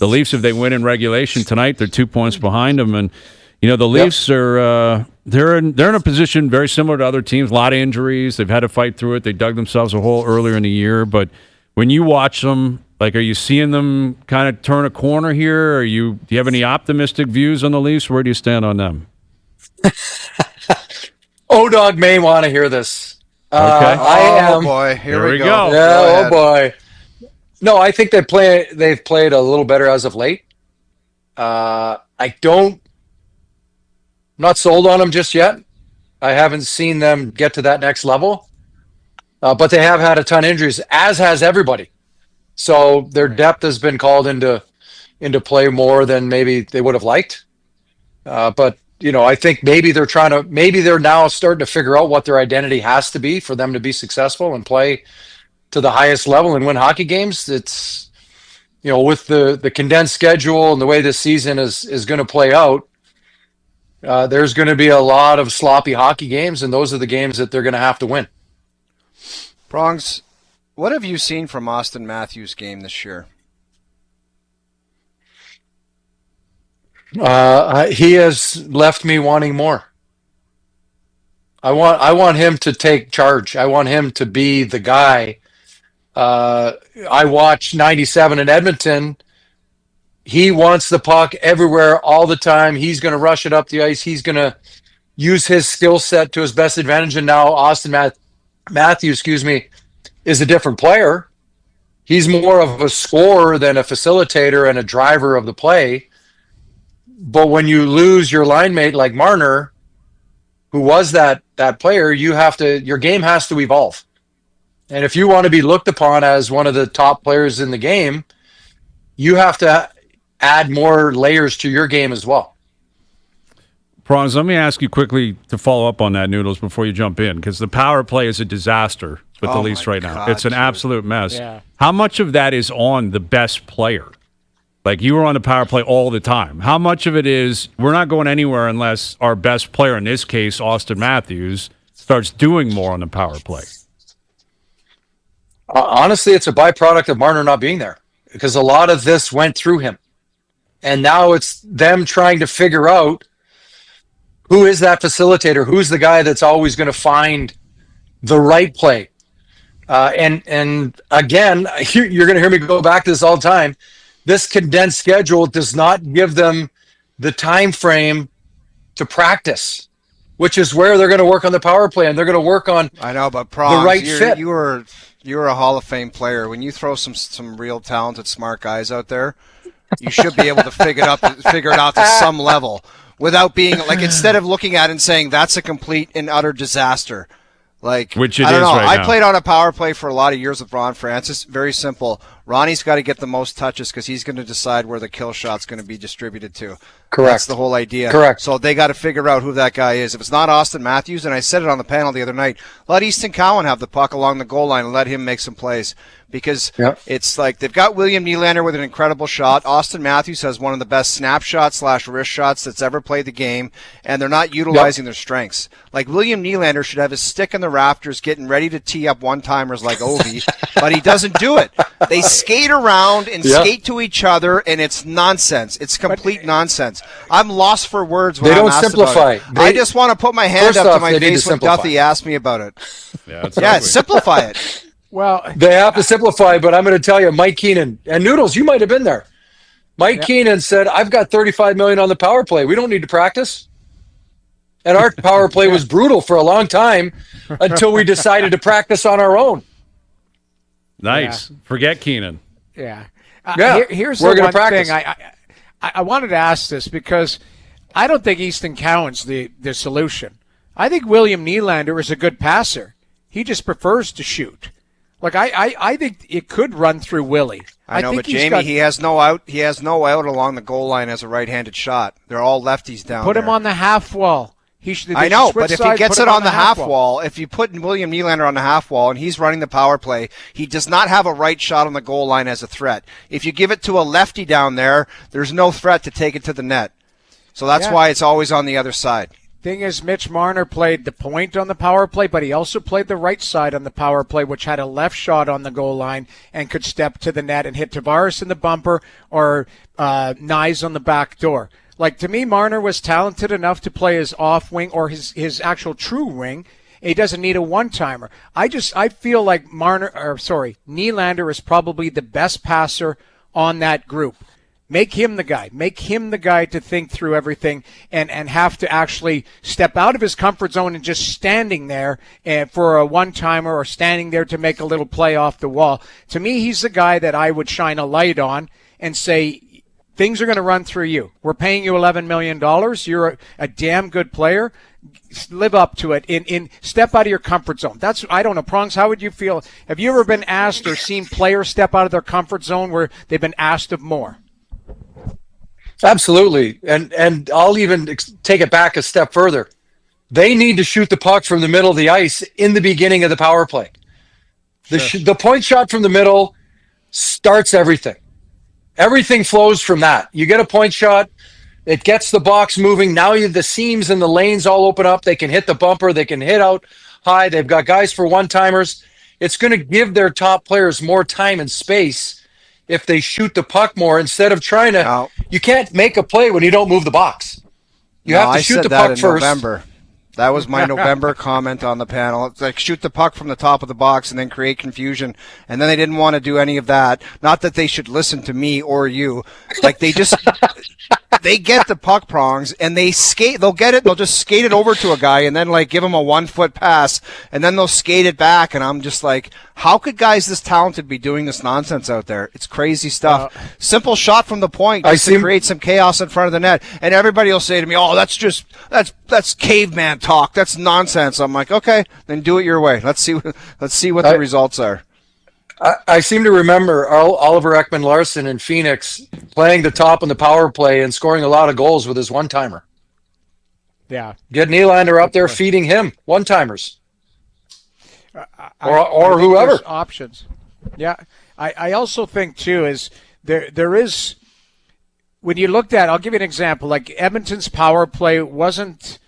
The Leafs, if they win in regulation tonight, they're 2 points behind them. And, the Leafs are they're in a position very similar to other teams. A lot of injuries. They've had to fight through it. They dug themselves a hole earlier in the year. But when you watch them, are you seeing them kind of turn a corner here? Do you have any optimistic views on the Leafs? Where do you stand on them? O-Dog may want to hear this. Okay. Oh, boy. Here we go. Yeah, oh, boy. No, I think they've played a little better as of late. I'm not sold on them just yet. I haven't seen them get to that next level. But they have had a ton of injuries, as has everybody. So their depth has been called into play more than maybe they would have liked. But I think maybe they're now starting to figure out what their identity has to be for them to be successful and play to the highest level and win hockey games. It's, with the condensed schedule and the way this season is going to play out, there's going to be a lot of sloppy hockey games, and those are the games that they're going to have to win. Prongs, what have you seen from Auston Matthews' game this year? He has left me wanting more. I want him to take charge. I want him to be the guy. I watched 97 in Edmonton. He wants the puck everywhere all the time. He's going to rush it up the ice. He's going to use his skill set to his best advantage. And now Auston Matthews, is a different player. He's more of a scorer than a facilitator and a driver of the play. But when you lose your line mate like Marner, who was that player, your game has to evolve. And if you want to be looked upon as one of the top players in the game, you have to add more layers to your game as well. Prongs, let me ask you quickly to follow up on that, Noodles, before you jump in, because the power play is a disaster with the Leafs right now. It's an absolute mess. Yeah. How much of that is on the best player? Like, you were on the power play all the time. How much of it is we're not going anywhere unless our best player, in this case, Auston Matthews, starts doing more on the power play? Honestly, it's a byproduct of Marner not being there, because a lot of this went through him. And now it's them trying to figure out who is that facilitator, who's the guy that's always going to find the right play. And again, you're going to hear me go back to this all the time. This condensed schedule does not give them the time frame to practice, which is where they're going to work on the power play, and they're going to work on the right fit. You're a Hall of Fame player. When you throw some real talented, smart guys out there, you should be able to figure it out to some level without being like, instead of looking at it and saying that's a complete and utter disaster. Like, which it I don't is know. right I now. played on a power play for a lot of years with Ron Francis. Very simple. Ronnie's got to get the most touches because he's going to decide where the kill shot's going to be distributed to. Correct. That's the whole idea. Correct. So they got to figure out who that guy is. If it's not Auston Matthews, and I said it on the panel the other night, let Easton Cowan have the puck along the goal line and let him make some plays. Because It's like they've got William Nylander with an incredible shot. Auston Matthews has one of the best snapshots / wrist shots that's ever played the game, and they're not utilizing their strengths. Like, William Nylander should have his stick in the rafters getting ready to tee up one-timers like Ovi, but he doesn't do it. They skate around and skate to each other, and it's nonsense. It's complete nonsense. I'm lost for words when I'm asked simplify. about it. I just want to put my hand up to my face when Duffy asked me about it. Simplify it. Well, they have to simplify, but I'm going to tell you, Mike Keenan and Noodles, you might have been there. Mike Keenan said, "I've got $35 million on the power play. We don't need to practice." And our power play was brutal for a long time until we decided to practice on our own. Nice. Forget Keenan. Yeah. Here's the one thing I wanted to ask this, because I don't think Easton Cowan's the solution. I think William Nylander is a good passer. He just prefers to shoot. Like, I think it could run through Willie. I know, but Jamie, he has no out. He has no out along the goal line as a right-handed shot. They're all lefties down there. Put him on the half wall. I know, but if he gets it on the half wall, if you put William Nylander on the half wall and he's running the power play, he does not have a right shot on the goal line as a threat. If you give it to a lefty down there, there's no threat to take it to the net. So that's why it's always on the other side. Thing is, Mitch Marner played the point on the power play, but he also played the right side on the power play, which had a left shot on the goal line and could step to the net and hit Tavares in the bumper or Nyes on the back door. Like, to me, Marner was talented enough to play his off wing or his actual true wing. He doesn't need a one-timer. I feel like Nylander is probably the best passer on that group. Make him the guy. Make him the guy to think through everything and have to actually step out of his comfort zone and just standing there for a one-timer or standing there to make a little play off the wall. To me, he's the guy that I would shine a light on and say, things are going to run through you. We're paying you $11 million. You're a damn good player. Live up to it. In step out of your comfort zone. I don't know, Prongs, how would you feel? Have you ever been asked or seen players step out of their comfort zone where they've been asked of more? Absolutely. And I'll even take it back a step further. They need to shoot the puck from the middle of the ice in the beginning of the power play. Sure. The point shot from the middle starts everything. Everything flows from that. You get a point shot, it gets the box moving. Now the seams and the lanes all open up. They can hit the bumper. They can hit out high. They've got guys for one-timers. It's going to give their top players more time and space if they shoot the puck more instead of trying to. No. You can't make a play when you don't move the box. You have to shoot the puck first. November. That was my November comment on the panel. It's like shoot the puck from the top of the box and then create confusion. And then they didn't want to do any of that. Not that they should listen to me or you. Like they just they get the puck, Prongs, and they skate. They'll get it. They'll just skate it over to a guy and then like give him a 1-foot pass, and then they'll skate it back. And I'm just like, how could guys this talented be doing this nonsense out there? It's crazy stuff. Simple shot from the point just to create some chaos in front of the net, and everybody will say to me, "Oh, that's caveman talk. That's nonsense." I'm like, okay, then do it your way. Let's see what the results are. I seem to remember Oliver Ekman-Larsson in Phoenix playing the top in the power play and scoring a lot of goals with his one-timer. Yeah. Get Nylander up there feeding him one-timers. Or whoever. Options. Yeah. I also think, too, is there is, when you looked at, I'll give you an example, like Edmonton's power play wasn't,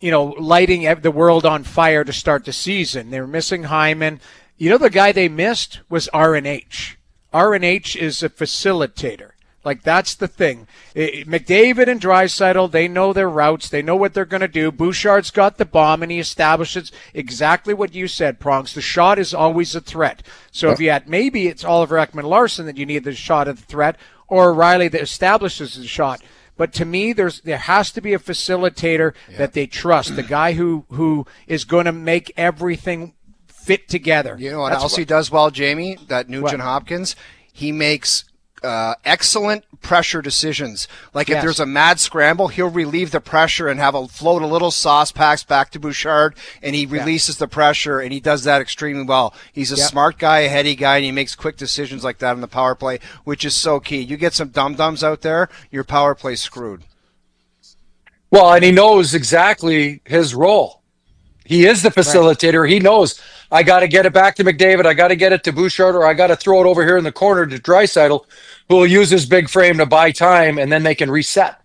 lighting the world on fire to start the season. They were missing Hyman. The guy they missed was R&H. R&H is a facilitator. Like, that's the thing. McDavid and Draisaitl, they know their routes. They know what they're going to do. Bouchard's got the bomb, and he establishes exactly what you said, Prongs. The shot is always a threat. So if you had, maybe it's Oliver Ekman-Larsson that you need the shot of the threat, or Riley that establishes the shot. But to me, there has to be a facilitator that they trust, the guy who is going to make everything fit together. You know what else he does well, Jamie? That Nugent Hopkins, he makes excellent pressure decisions. Like if there's a mad scramble, he'll relieve the pressure and float a little sauce packs back to Bouchard, and he releases the pressure, and he does that extremely well. He's a smart guy, a heady guy, and he makes quick decisions like that in the power play, which is so key. You get some dum-dums out there, your power play's screwed. Well, and he knows exactly his role. He is the facilitator. Right. He knows, I got to get it back to McDavid. I got to get it to Bouchard, or I got to throw it over here in the corner to Draisaitl, who will use his big frame to buy time, and then they can reset.